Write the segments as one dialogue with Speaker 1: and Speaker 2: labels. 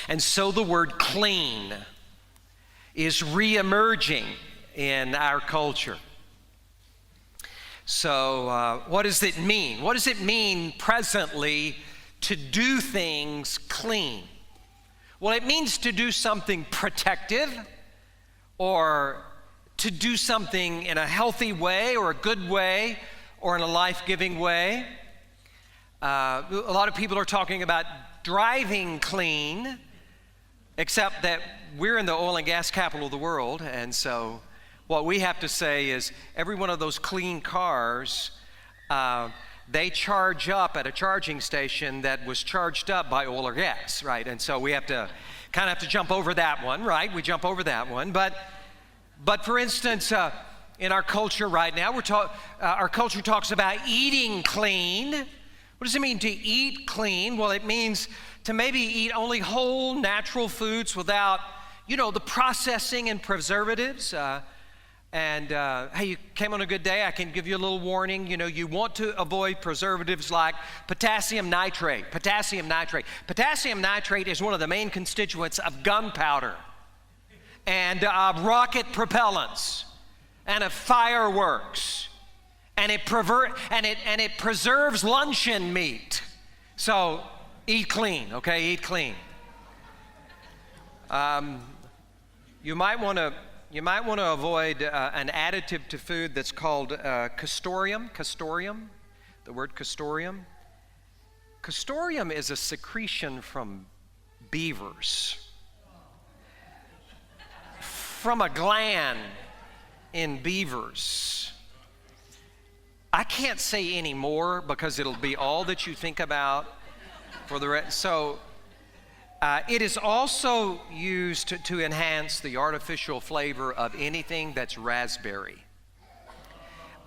Speaker 1: And so the word clean is re-emerging in our culture. So what does it mean? What does it mean presently to do things clean? Well, it means to do something protective, or to do something in a healthy way, or a good way, or in a life-giving way. A lot of people are talking about driving clean, except that we're in the oil and gas capital of the world, and so what we have to say is every one of those clean cars, they charge up at a charging station that was charged up by oil or gas, right? And so we have to kind of jump over that one, right? We jump over that one. But for instance, in our culture right now, our culture talks about eating clean. What does it mean to eat clean? Well, it means to maybe eat only whole, natural foods without, the processing and preservatives. Hey, you came on a good day, I can give you a little warning. You want to avoid preservatives like potassium nitrate. Potassium nitrate is one of the main constituents of gunpowder and rocket propellants and of fireworks. And it preserves luncheon meat. So eat clean, okay? Eat clean. You might want to avoid an additive to food that's called castoreum. The word castoreum. Castoreum is a secretion from beavers, from a gland in beavers. I can't say any more because it'll be all that you think about for the rest. So it is also used to enhance the artificial flavor of anything that's raspberry.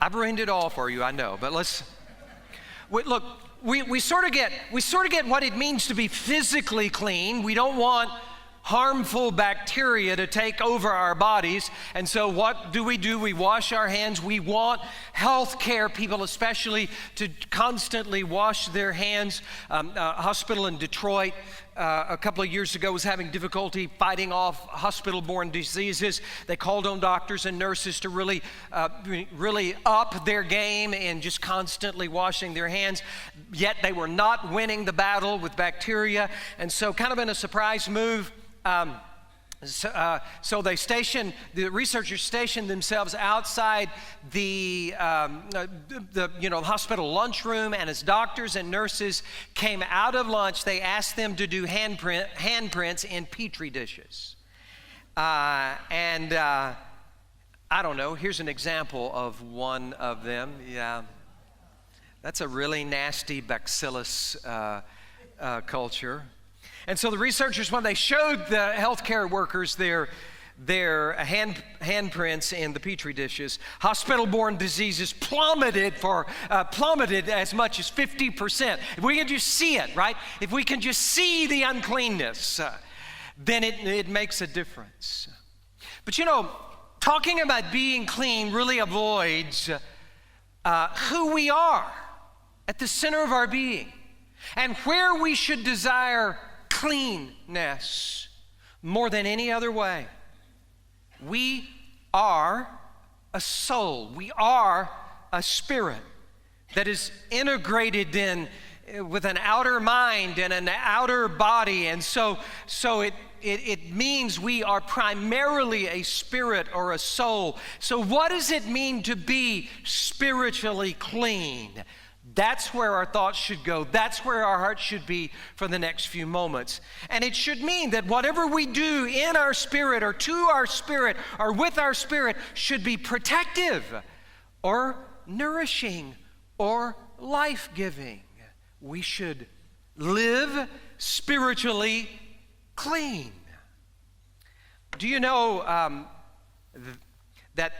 Speaker 1: I've ruined it all for you, I know, but we sort of get what it means to be physically clean. We don't want harmful bacteria to take over our bodies. And so what do? We wash our hands. We want healthcare people especially to constantly wash their hands. A hospital in Detroit a couple of years ago was having difficulty fighting off hospital-borne diseases. They called on doctors and nurses to really up their game in just constantly washing their hands. Yet they were not winning the battle with bacteria. And so kind of in a surprise move, so the researchers stationed themselves outside the hospital lunchroom, and as doctors and nurses came out of lunch, they asked them to do handprints in petri dishes. I don't know, here's an example of one of them. Yeah, that's a really nasty bacillus culture. And so the researchers, when they showed the healthcare workers their handprints in the petri dishes, hospital-borne diseases plummeted as much as 50%. If we can just see it, right? If we can just see the uncleanness, then it makes a difference. But talking about being clean really avoids who we are at the center of our being and where we should desire cleanness more than any other way. We are a soul. We are a spirit that is integrated in with an outer mind and an outer body. And so it means we are primarily a spirit or a soul. So what does it mean to be spiritually clean? That's where our thoughts should go. That's where our hearts should be for the next few moments. And it should mean that whatever we do in our spirit or to our spirit or with our spirit should be protective or nourishing or life-giving. We should live spiritually clean. Do you know that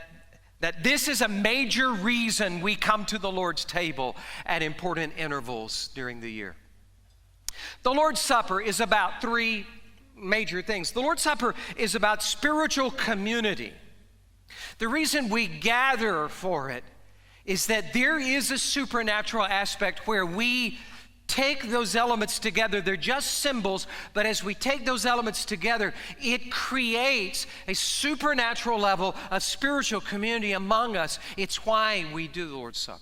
Speaker 1: this is a major reason we come to the Lord's table at important intervals during the year? The Lord's Supper is about three major things. The Lord's Supper is about spiritual community. The reason we gather for it is that there is a supernatural aspect where we take those elements together, they're just symbols, but as we take those elements together, it creates a supernatural level of spiritual community among us. It's why we do the Lord's Supper.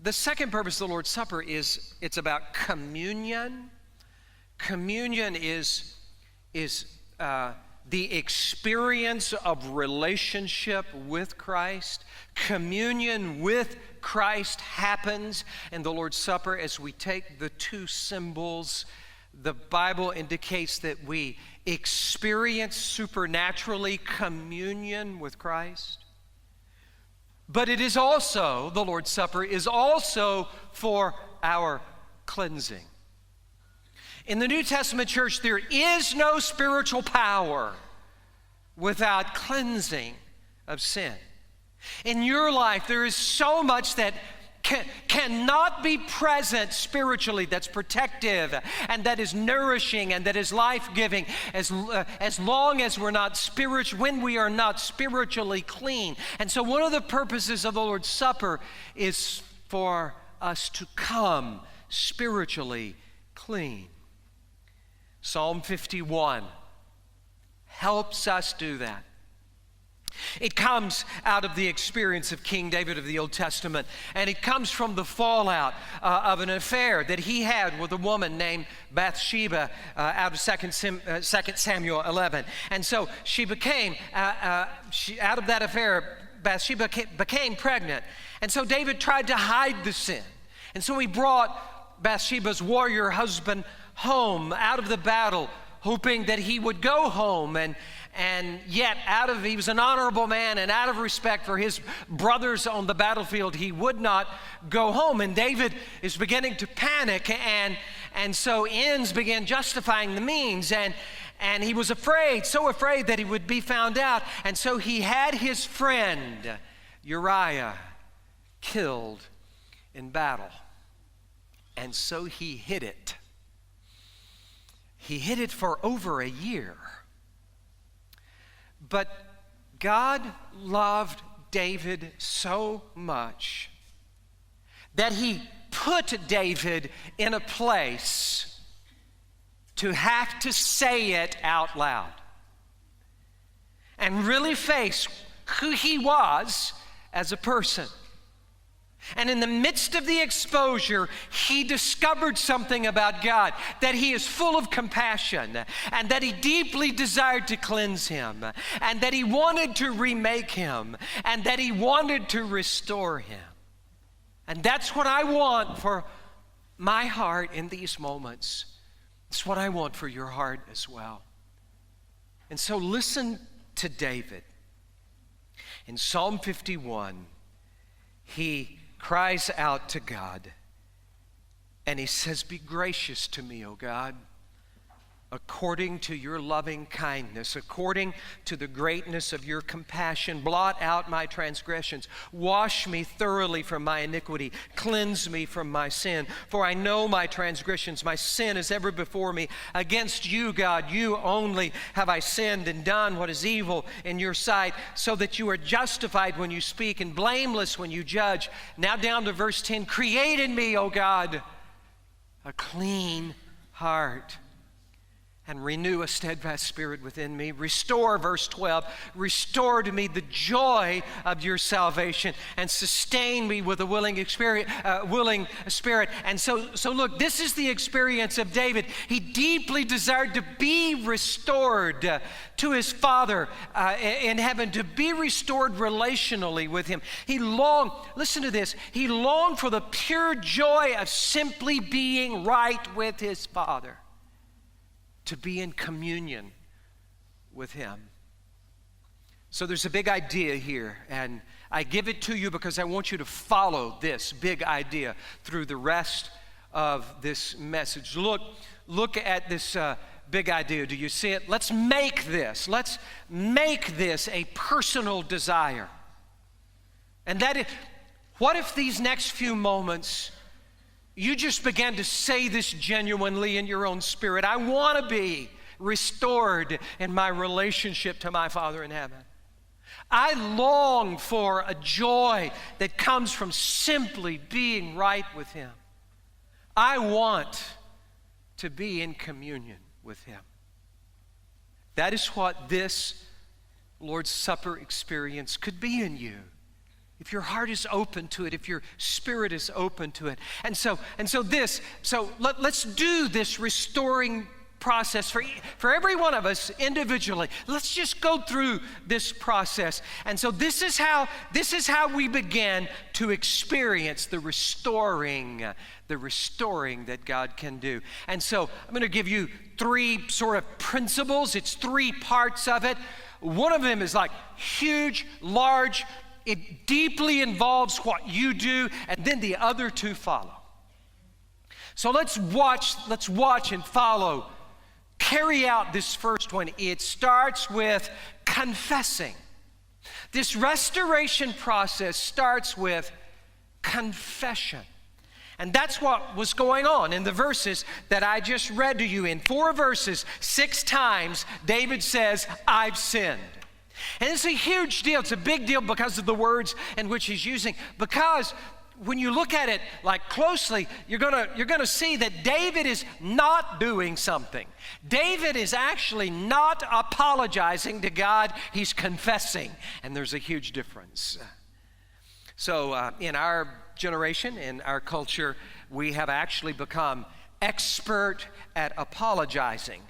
Speaker 1: The second purpose of the Lord's Supper is it's about communion. Communion is the experience of relationship with Christ. Communion with Christ happens in the Lord's Supper as we take the two symbols. The Bible indicates that we experience supernaturally communion with Christ. But it is also, the Lord's Supper is also for our cleansing. In the New Testament church, there is no spiritual power without cleansing of sin. In your life, there is so much that cannot be present spiritually, that's protective and that is nourishing and that is life-giving as long as we're not when we are not spiritually clean. And so one of the purposes of the Lord's Supper is for us to come spiritually clean. Psalm 51 helps us do that. It comes out of the experience of King David of the Old Testament, and it comes from the fallout of an affair that he had with a woman named Bathsheba out of 2 Samuel 11. And so she became, out of that affair, Bathsheba became pregnant. And so David tried to hide the sin. And so he brought Bathsheba's warrior husband home out of the battle, hoping that he would go home, and yet he was an honorable man, and out of respect for his brothers on the battlefield, he would not go home. And David is beginning to panic, and so ends began justifying the means, and he was afraid, so afraid that he would be found out, and so he had his friend Uriah killed in battle, and so he hid it. He hid it for over a year. But God loved David so much that he put David in a place to have to say it out loud and really face who he was as a person. And in the midst of the exposure, he discovered something about God, that he is full of compassion, and that he deeply desired to cleanse him, and that he wanted to remake him, and that he wanted to restore him. And that's what I want for my heart in these moments. It's what I want for your heart as well. And so listen to David. In Psalm 51, he cries out to God, and he says, "Be gracious to me, O God, according to your loving kindness, according to the greatness of your compassion. Blot out my transgressions. Wash me thoroughly from my iniquity. Cleanse me from my sin. For I know my transgressions. My sin is ever before me. Against you, God, you only have I sinned and done what is evil in your sight, so that you are justified when you speak and blameless when you judge." Now down to verse 10. "Create in me, O God, a clean heart, and renew a steadfast spirit within me. Restore," verse 12, "restore to me the joy of your salvation, and sustain me with a willing spirit." And so look, this is the experience of David. He deeply desired to be restored to his Father in heaven, to be restored relationally with him. He longed, listen to this, he longed for the pure joy of simply being right with his Father, to be in communion with him. So there's a big idea here, and I give it to you because I want you to follow this big idea through the rest of this message. Look at this big idea. Do you see it? Let's make this a personal desire. And that is, what if these next few moments you just began to say this genuinely in your own spirit? I want to be restored in my relationship to my Father in heaven. I long for a joy that comes from simply being right with him. I want to be in communion with him. That is what this Lord's Supper experience could be in you. If your heart is open to it, if your spirit is open to it. So let's do this restoring process for every one of us individually. Let's just go through this process. And so this is how we begin to experience the restoring that God can do. And so I'm going to give you three sort of principles. It's three parts of it. One of them is like huge, large. It deeply involves what you do, and then the other two follow. So let's watch and follow. Carry out this first one. It starts with confessing. This restoration process starts with confession. And that's what was going on in the verses that I just read to you. In 4 verses, 6 times, David says, I've sinned. And it's a huge deal. It's a big deal because of the words in which he's using. Because when you look at it like closely, you're gonna see that David is not doing something. David is actually not apologizing to God. He's confessing. And there's a huge difference. So in our generation, in our culture, we have actually become expert at apologizing.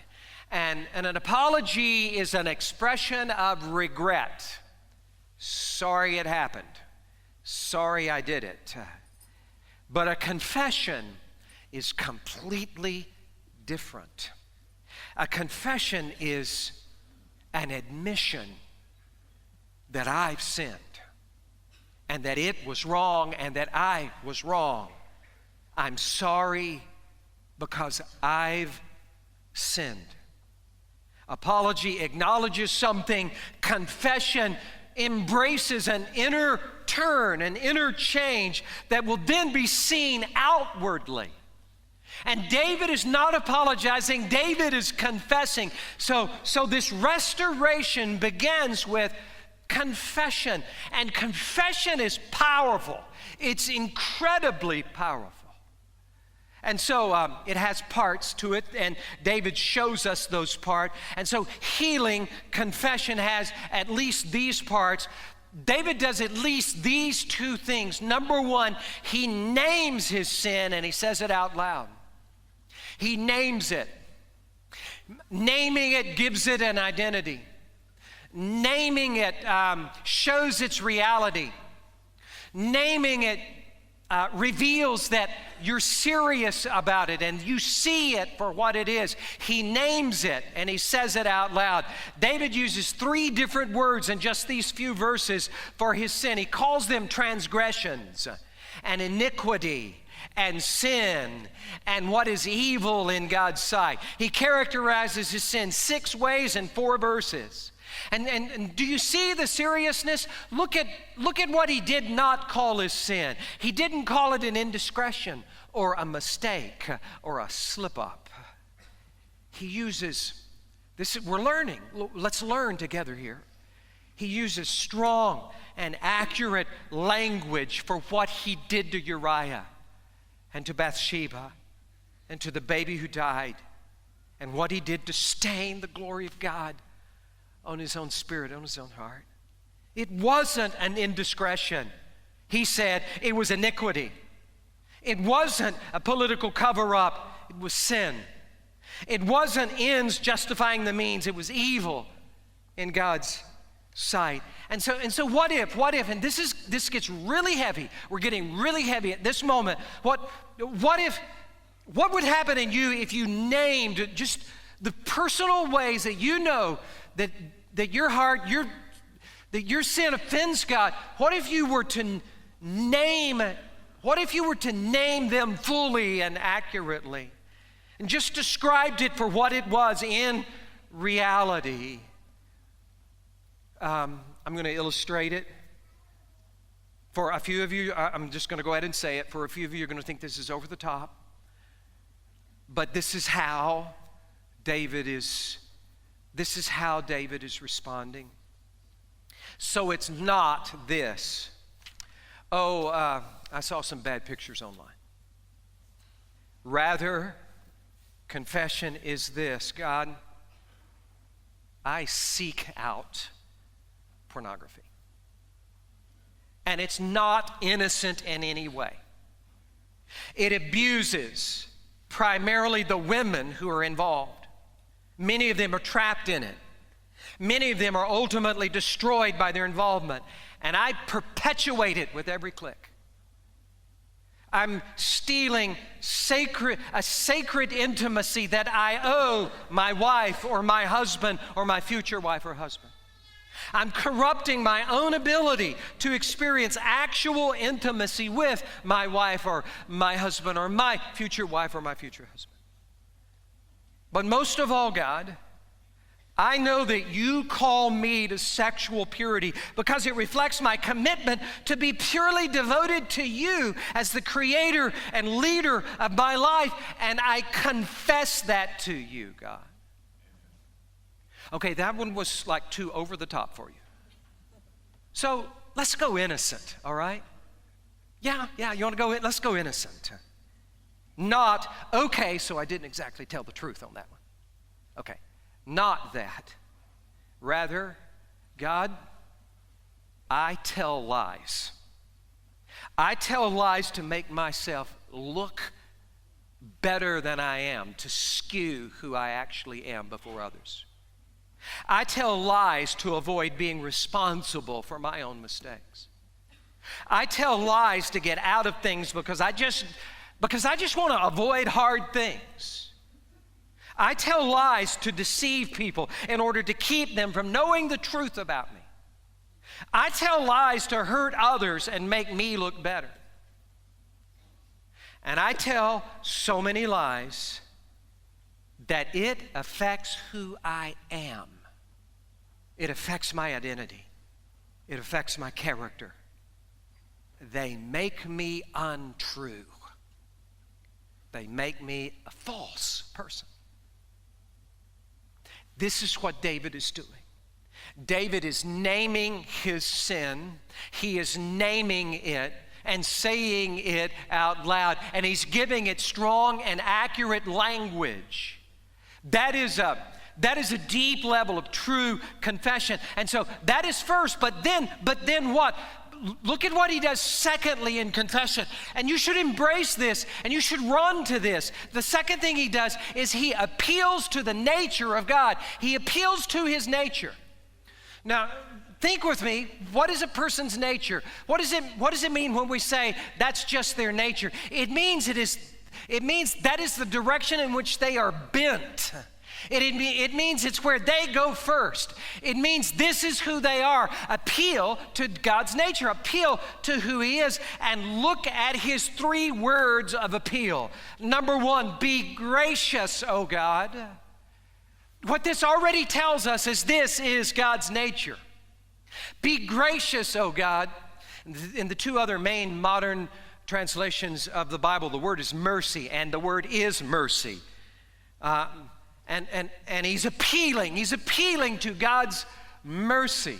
Speaker 1: And an apology is an expression of regret. Sorry it happened. Sorry I did it. But a confession is completely different. A confession is an admission that I've sinned and that it was wrong and that I was wrong. I'm sorry because I've sinned. Apology acknowledges something. Confession embraces an inner turn, an inner change that will then be seen outwardly. And David is not apologizing. David is confessing. So this restoration begins with confession. And confession is powerful. It's incredibly powerful. And so it has parts to it, and David shows us those parts. And so healing, confession has at least these parts. David does at least these two things. Number one, he names his sin and he says it out loud. He names it. Naming it gives it an identity. Naming it shows its reality. Naming it reveals that you're serious about it and you see it for what it is. He names it and he says it out loud. David uses 3 different words in just these few verses for his sin. He calls them transgressions and iniquity and sin and what is evil in God's sight. He characterizes his sin 6 ways in 4 verses. And do you see the seriousness? Look at what he did not call his sin. He didn't call it an indiscretion or a mistake or a slip up. He uses this. We're learning. Let's learn together here. He uses strong and accurate language for what he did to Uriah and to Bathsheba and to the baby who died and what he did to stain the glory of God on his own spirit, on his own heart. It wasn't an indiscretion. He said it was iniquity. It wasn't a political cover-up. It was sin. It wasn't ends justifying the means. It was evil in God's sight. And so what if, and this gets really heavy. We're getting really heavy at this moment. What would happen in you if you named just the personal ways that you know that your heart, that your sin offends God? What if you were to name them fully and accurately and just described it for what it was in reality? I'm going to illustrate it. For a few of you, I'm just going to go ahead and say it. For a few of you, you're going to think this is over the top. But this is how David is responding. So it's not this. I saw some bad pictures online. Rather, confession is this: God, I seek out pornography. And it's not innocent in any way. It abuses primarily the women who are involved. Many of them are trapped in it. Many of them are ultimately destroyed by their involvement. And I perpetuate it with every click. I'm stealing a sacred intimacy that I owe my wife or my husband or my future wife or husband. I'm corrupting my own ability to experience actual intimacy with my wife or my husband or my future wife or my future husband. But most of all, God, I know that you call me to sexual purity because it reflects my commitment to be purely devoted to you as the creator and leader of my life, and I confess that to you, God. Okay, that one was like too over the top for you. So let's go innocent, all right? Yeah, you want to go in? Let's go innocent. Not, okay, so I didn't exactly tell the truth on that one. Okay, not that. Rather, God, I tell lies. I tell lies to make myself look better than I am, to skew who I actually am before others. I tell lies to avoid being responsible for my own mistakes. I tell lies to get out of things because I just want to avoid hard things. I tell lies to deceive people in order to keep them from knowing the truth about me. I tell lies to hurt others and make me look better. And I tell so many lies that it affects who I am. It affects my identity. It affects my character. They make me untrue. They make me a false person. This is what David is doing. David is naming his sin. He is naming it and saying it out loud. And he's giving it strong and accurate language. That is a deep level of true confession. And so that is first, but then what? Look at what he does secondly in confession. And you should embrace this and you should run to this. The second thing he does is he appeals to the nature of God. He appeals to his nature. Now, think with me, what is a person's nature? What does it mean when we say that's just their nature? It means that is the direction in which they are bent. It means it's where they go first. It means this is who they are. Appeal to God's nature. Appeal to who he is. And look at his 3 words of appeal. Number 1, be gracious, O God. What this already tells us is this is God's nature. Be gracious, O God. In the 2 other main modern translations of the Bible, the word is mercy, and the word is mercy. And he's appealing to God's mercy.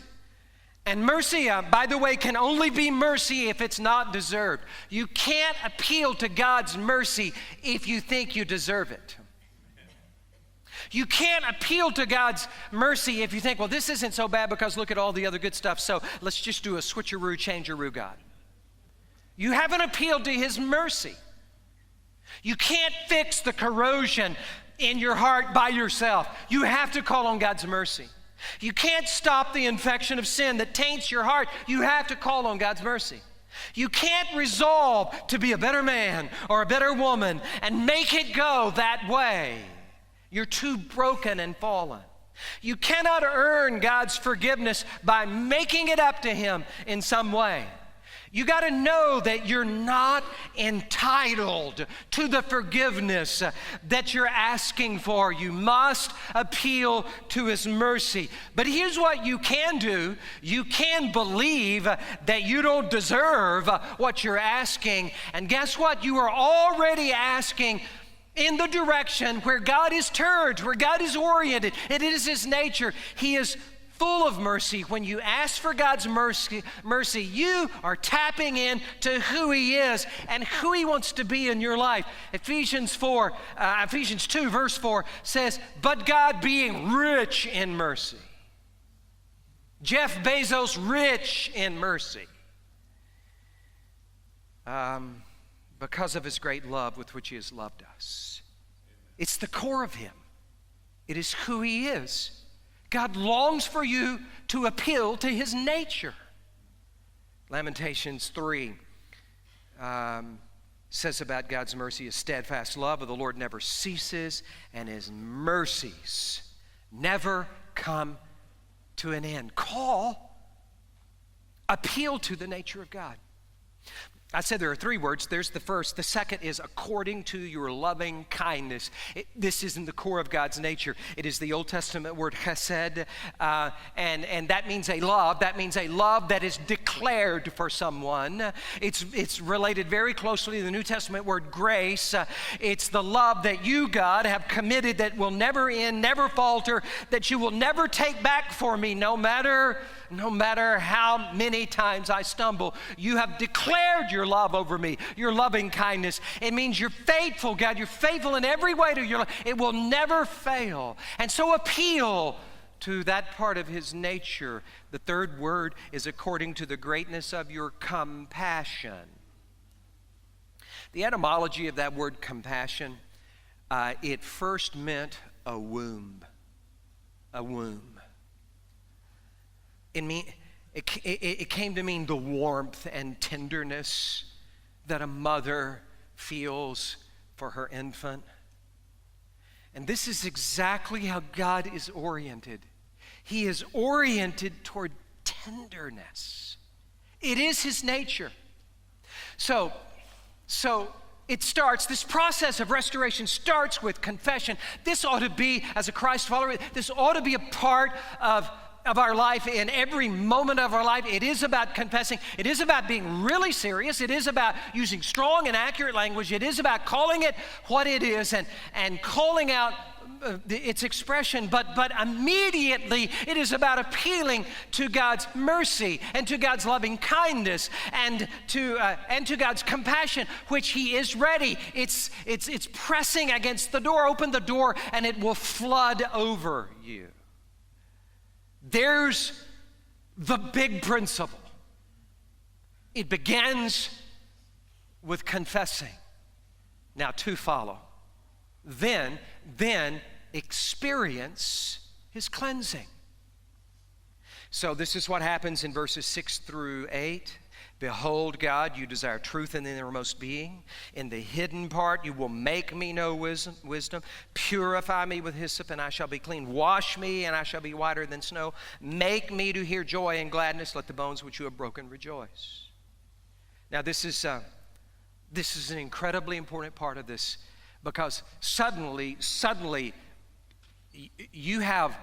Speaker 1: And mercy, by the way, can only be mercy if it's not deserved. You can't appeal to God's mercy if you think you deserve it. You can't appeal to God's mercy if you think, well, this isn't so bad because look at all the other good stuff, so let's just do a switcheroo, changeroo God. You haven't appealed to his mercy. You can't fix the corrosion in your heart by yourself. You have to call on God's mercy. You can't stop the infection of sin that taints your heart. You have to call on God's mercy. You can't resolve to be a better man or a better woman and make it go that way. You're too broken and fallen. You cannot earn God's forgiveness by making it up to him in some way. You got to know that you're not entitled to the forgiveness that you're asking for. You must appeal to his mercy. But here's what you can do. You can believe that you don't deserve what you're asking. And guess what? You are already asking in the direction where God is turned, where God is oriented. It is his nature. He is full of mercy. When you ask for God's mercy, you are tapping in to who He is and who He wants to be in your life. Ephesians 2, verse 4 says, but God being rich in mercy. Jeff Bezos, rich in mercy. Because of His great love with which He has loved us. It's the core of Him. It is who He is. God longs for you to appeal to His nature. Lamentations 3 says about God's mercy, His steadfast love of the Lord never ceases, and His mercies never come to an end. Appeal to the nature of God. I said there are three words. There's the first. The second is according to your loving kindness. This is in the core of God's nature. It is the Old Testament word chesed, and that means a love. That means a love that is declared for someone. It's related very closely to the New Testament word grace. It's the love that you, God, have committed that will never end, never falter, that you will never take back for me, no matter how many times I stumble. You have declared your love over me, your loving kindness. It means you're faithful, God. You're faithful in every way to your life. It will never fail. And so appeal to that part of His nature. The third word is according to the greatness of your compassion. The etymology of that word compassion, it first meant a womb. A womb. It came to mean the warmth and tenderness that a mother feels for her infant. And this is exactly how God is oriented. He is oriented toward tenderness. It is His nature. So this process of restoration starts with confession. This ought to be, as a Christ follower, this ought to be a part of our life, in every moment of our life. It is about confessing. It is about being really serious. It is about using strong and accurate language. It is about calling it what it is and calling out its expression. But immediately it is about appealing to God's mercy and to God's loving kindness and to God's compassion, which He is ready. It's pressing against the door. Open the door and it will flood over you. There's the big principle. It begins with confessing. Now, two follow. Then experience His cleansing. So this is what happens in verses 6 through 8. Behold, God, you desire truth in the innermost being. In the hidden part, you will make me know wisdom. Purify me with hyssop, and I shall be clean. Wash me, and I shall be whiter than snow. Make me to hear joy and gladness. Let the bones which you have broken rejoice. Now, this is an incredibly important part of this, because suddenly, you have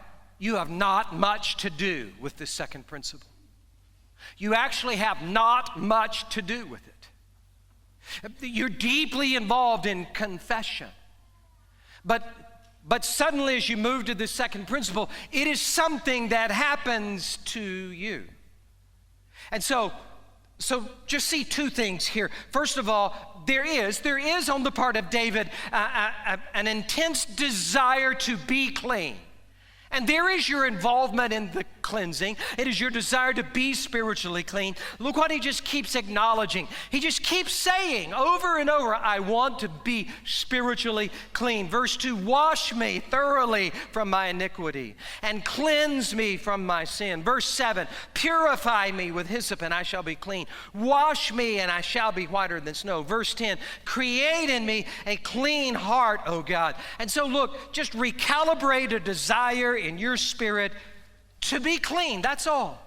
Speaker 1: not much to do with this second principle. You actually have not much to do with it. You're deeply involved in confession. But suddenly, as you move to the second principle, it is something that happens to you. And so just see two things here. First of all, there is on the part of David an intense desire to be clean. And there is your involvement in the cleansing. It is your desire to be spiritually clean. Look what he just keeps acknowledging. He just keeps saying over and over, I want to be spiritually clean. Verse 2, wash me thoroughly from my iniquity and cleanse me from my sin. Verse 7, purify me with hyssop and I shall be clean. Wash me and I shall be whiter than snow. Verse 10, create in me a clean heart, O God. And so look, just recalibrate a desire in your spirit to be clean. That's all.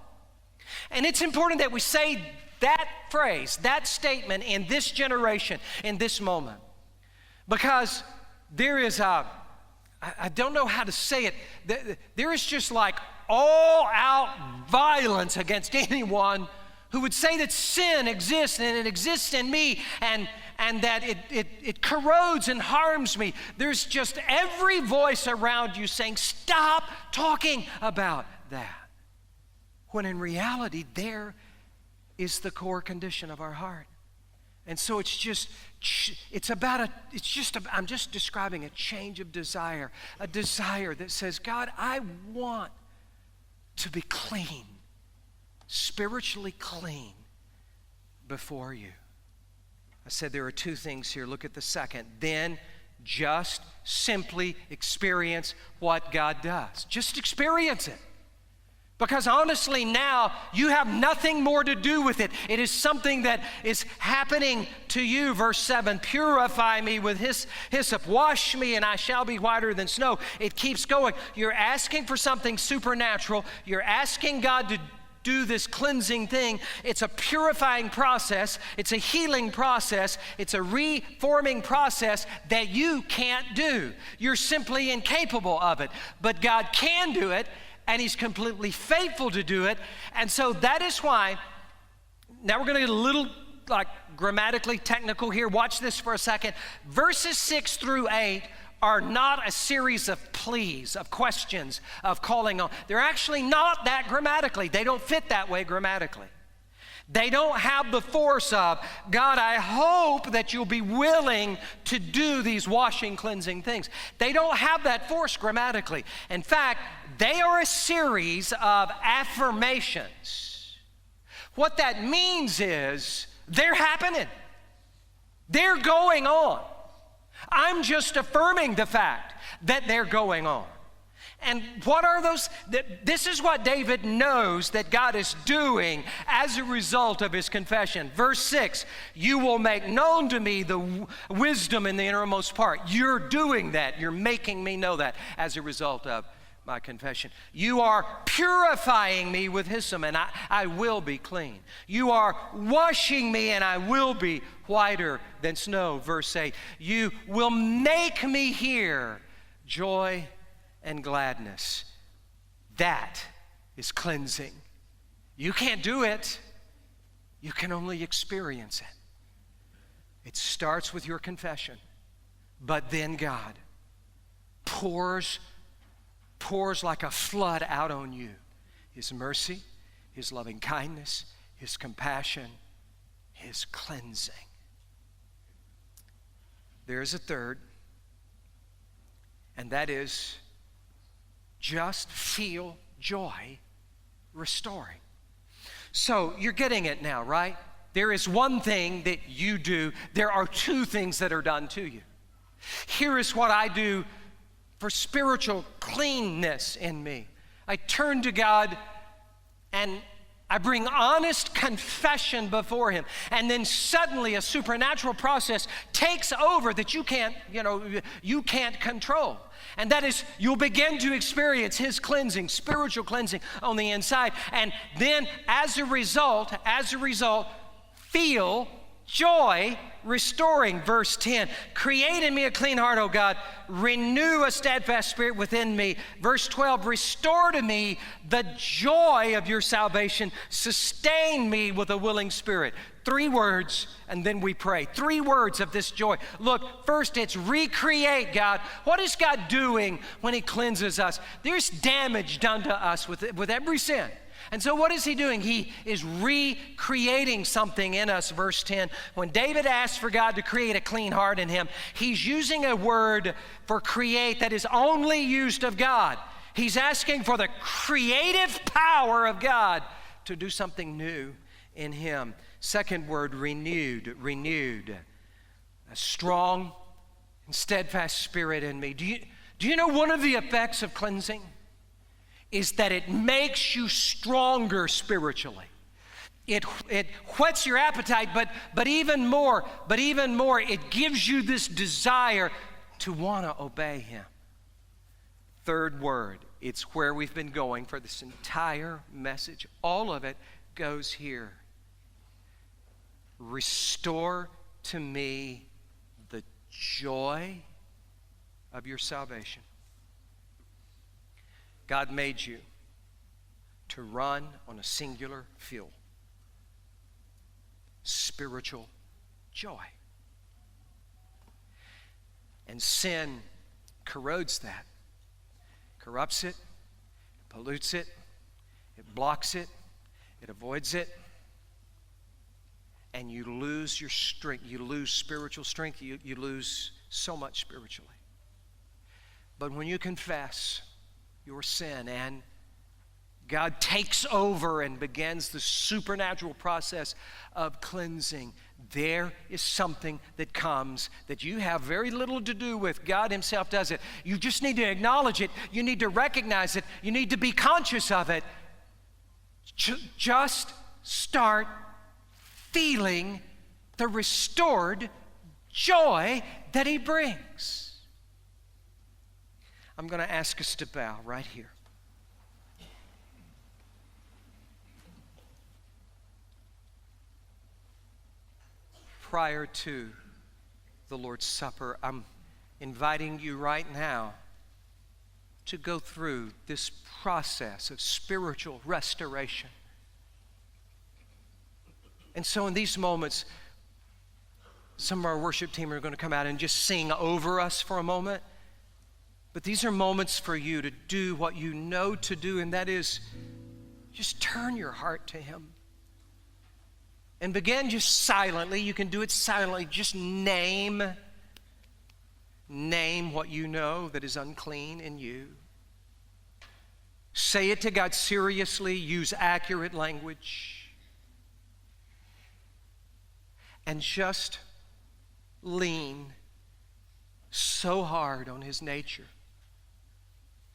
Speaker 1: And it's important that we say that phrase, that statement in this generation, in this moment. Because there is I don't know how to say it. There is just like all out violence against anyone who would say that sin exists and it exists in me and that it corrodes and harms me. There's just every voice around you saying, stop talking about that. when in reality, there is the core condition of our heart. And so I'm just describing a change of desire, a desire that says, God, I want to be clean, spiritually clean before you. I said there are two things here. Look at the second. Then just simply experience what God does. Just experience it. Because honestly now, you have nothing more to do with it. It is something that is happening to you. Verse 7, purify me with hyssop, wash me and I shall be whiter than snow. It keeps going. You're asking for something supernatural. You're asking God to do this cleansing thing. It's a purifying process. It's a healing process. It's a reforming process that you can't do. You're simply incapable of it. But God can do it, and He's completely faithful to do it. And so that is why, now we're going to get a little grammatically technical here. Watch this for a second. Verses 6 through 8 are not a series of pleas, of questions, of calling on. They're actually not that grammatically. They don't fit that way grammatically. They don't have the force of, God, I hope that you'll be willing to do these washing, cleansing things. They don't have that force grammatically. In fact, they are a series of affirmations. What that means is they're happening. They're going on. I'm just affirming the fact that they're going on. And what are those? This is what David knows that God is doing as a result of his confession. Verse 6, you will make known to me the wisdom in the innermost part. You're doing that. You're making me know that as a result of my confession. You are purifying me with hyssop, and I will be clean. You are washing me, and I will be whiter than snow. Verse 8, you will make me hear joy and gladness. That is cleansing. You can't do it. You can only experience it. It starts with your confession, but then God pours like a flood out on you His mercy, His loving kindness, His compassion, His cleansing. There's a third, and that is just feel joy restoring. So you're getting it now, right? There is one thing that you do. There are two things that are done to you. Here is what I do for spiritual cleanness in me. I turn to God and I bring honest confession before Him. And then suddenly a supernatural process takes over that you can't control. And that is, you'll begin to experience His cleansing, spiritual cleansing on the inside. And then as a result, feel joy restoring. Verse 10, create in me a clean heart, O God. Renew a steadfast spirit within me. Verse 12, restore to me the joy of your salvation. Sustain me with a willing spirit. 3 words, and then we pray. 3 words of this joy. Look, first it's recreate, God. What is God doing when He cleanses us? There's damage done to us with every sin. And so what is He doing? He is recreating something in us. Verse 10, when David asks for God to create a clean heart in him, he's using a word for create that is only used of God. He's asking for the creative power of God to do something new in him. Second word, renewed. A strong and steadfast spirit in me. Do you know one of the effects of cleansing is that it makes you stronger spiritually. It whets your appetite, but even more, it gives you this desire to want to obey Him. Third word, it's where we've been going for this entire message. All of it goes here. Restore to me the joy of your salvation. God made you to run on a singular fuel, spiritual joy. And sin corrodes that, corrupts it, pollutes it, it blocks it, It avoids it. And you lose your strength. You lose spiritual strength. You lose so much spiritually. But when you confess your sin and God takes over and begins the supernatural process of cleansing, there is something that comes that you have very little to do with. God Himself does it. You just need to acknowledge it. You need to recognize it. You need to be conscious of it. Just start feeling the restored joy that He brings. I'm going to ask us to bow right here. Prior to the Lord's Supper, I'm inviting you right now to go through this process of spiritual restoration. And so in these moments, some of our worship team are going to come out and just sing over us for a moment. But these are moments for you to do what you know to do, and that is just turn your heart to Him. And begin just silently. You can do it silently. Just name what you know that is unclean in you. Say it to God seriously. Use accurate language. And just lean so hard on His nature.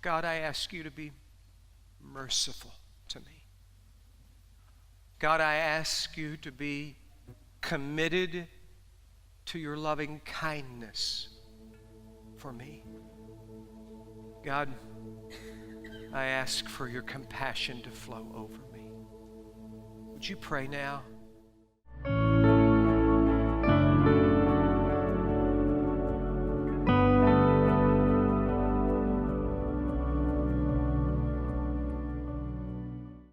Speaker 1: God, I ask you to be merciful to me. God, I ask you to be committed to your loving kindness for me. God, I ask for your compassion to flow over me. Would you pray now?